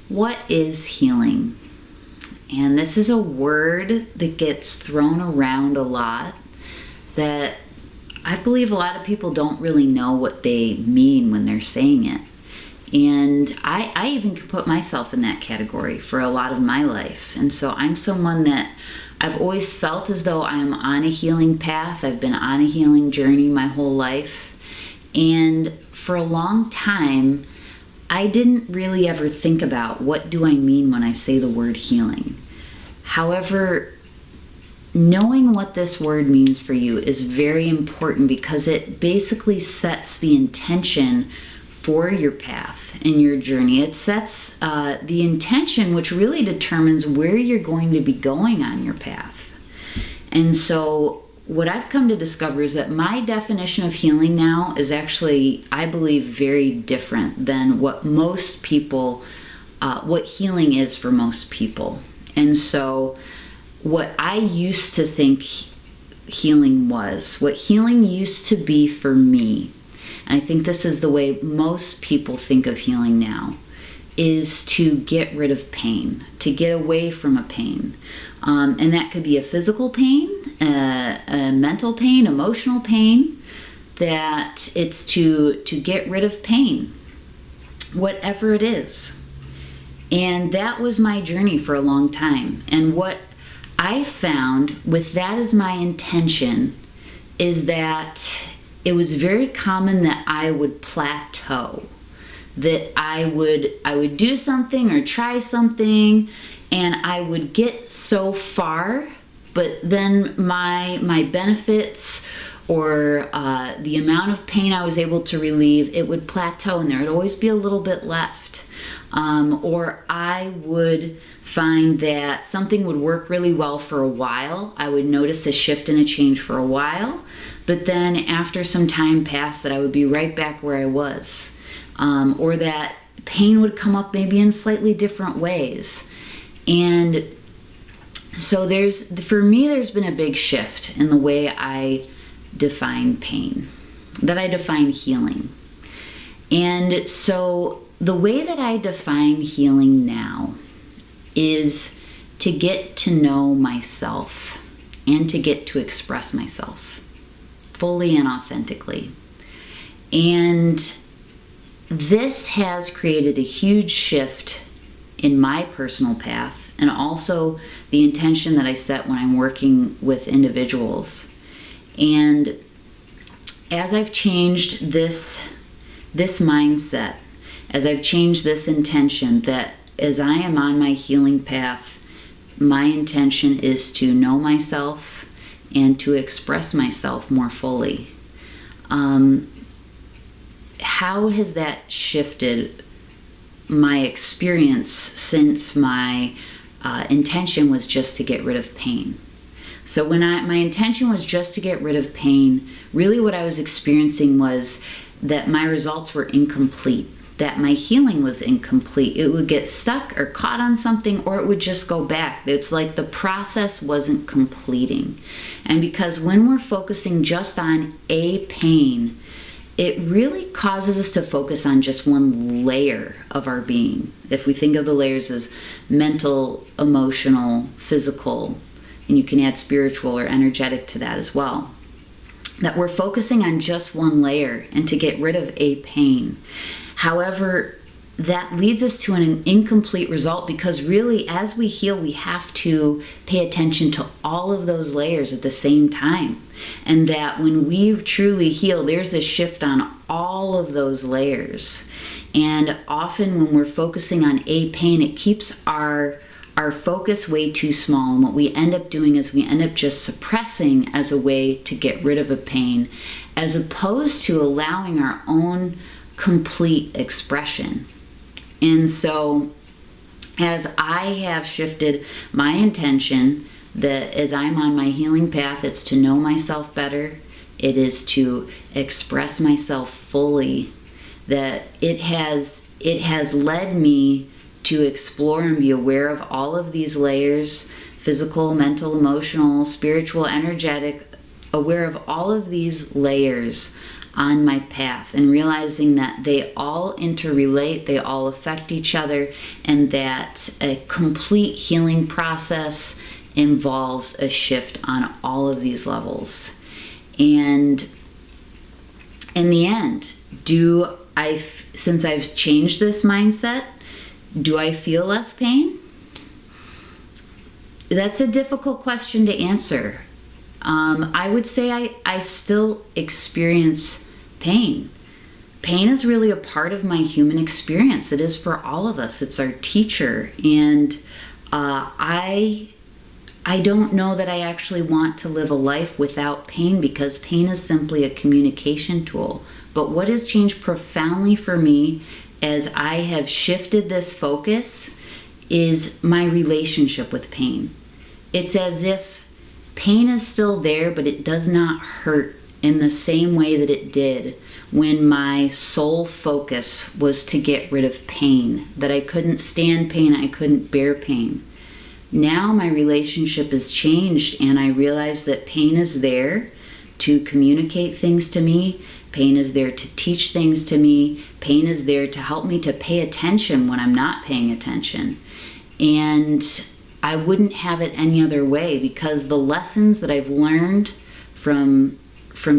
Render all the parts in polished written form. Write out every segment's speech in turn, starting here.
What is healing? And this is a word that gets thrown around a lot that I believe a lot of people don't really know what they mean when they're saying it. And I even can put myself in that category for a lot of my life. And so I'm someone that I've always felt as though I'm on a healing path. I've been on a healing journey my whole life. And for a long time, I didn't really ever think about what do I mean when I say the word healing. However, knowing what this word means for you is very important because it basically sets the intention for your path and your journey. It sets the intention, which really determines where you're going to be going on your path. And so what I've come to discover is that my definition of healing now is actually, I believe, very different than what most people, what healing is for most people. And so what I used to think healing was, what healing used to be for me, and I think this is the way most people think of healing now, is to get rid of pain, to get away from a pain. And that could be a physical pain, a mental pain, emotional pain, that it's to get rid of pain, whatever it is. And that was my journey for a long time. And what I found with that as my intention is that it was very common that I would plateau, that I would do something or try something and I would get so far, but then my benefits or the amount of pain I was able to relieve, it would plateau and there would always be a little bit left. Or I would find that something would work really well for a while. I would notice a shift and a change for a while, but then after some time passed that I would be right back where I was. Or that pain would come up maybe in slightly different ways. And so for me, there's been a big shift in the way I define pain, that I define healing. And so the way that I define healing now is to get to know myself and to get to express myself fully and authentically. And this has created a huge shift in my personal path and also the intention that I set when I'm working with individuals. And as I've changed this mindset, as I've changed this intention, that as I am on my healing path, my intention is to know myself and to express myself more fully. How has that shifted my experience since my intention was just to get rid of pain? So when my intention was just to get rid of pain, really what I was experiencing was that my results were incomplete, that my healing was incomplete. It would get stuck or caught on something, or it would just go back. It's like the process wasn't completing. And because when we're focusing just on a pain, it really causes us to focus on just one layer of our being. If we think of the layers as mental, emotional, physical, and you can add spiritual or energetic to that as well, that we're focusing on just one layer and to get rid of a pain. However, that leads us to an incomplete result, because really as we heal, we have to pay attention to all of those layers at the same time. And that when we truly heal, there's a shift on all of those layers. And often when we're focusing on a pain, it keeps our focus way too small. And what we end up doing is we end up just suppressing as a way to get rid of a pain, as opposed to allowing our own complete expression. And so as I have shifted my intention, that as I'm on my healing path, it's to know myself better, it is to express myself fully, that it has led me to explore and be aware of all of these layers, physical, mental, emotional, spiritual, energetic, aware of all of these layers on my path, and realizing that they all interrelate, they all affect each other, and that a complete healing process involves a shift on all of these levels. And in the end, since I've changed this mindset, do I feel less pain? That's a difficult question to answer. I would say I still experience pain. Pain is really a part of my human experience. It is for all of us. It's our teacher. And I don't know that I actually want to live a life without pain, because pain is simply a communication tool. But what has changed profoundly for me as I have shifted this focus is my relationship with pain. It's as if pain is still there, but it does not hurt in the same way that it did when my sole focus was to get rid of pain, that I couldn't stand pain, I couldn't bear pain. Now my relationship has changed, and I realize that pain is there to communicate things to me. Pain is there to teach things to me. Pain is there to help me to pay attention when I'm not paying attention. And I wouldn't have it any other way, because the lessons that I've learned from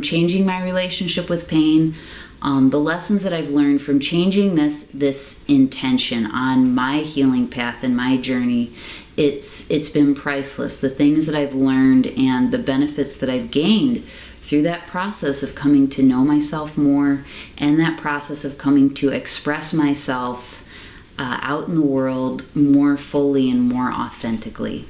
changing my relationship with pain, the lessons that I've learned from changing this intention on my healing path and my journey, it's been priceless. The things that I've learned and the benefits that I've gained through that process of coming to know myself more, and that process of coming to express myself out in the world more fully and more authentically.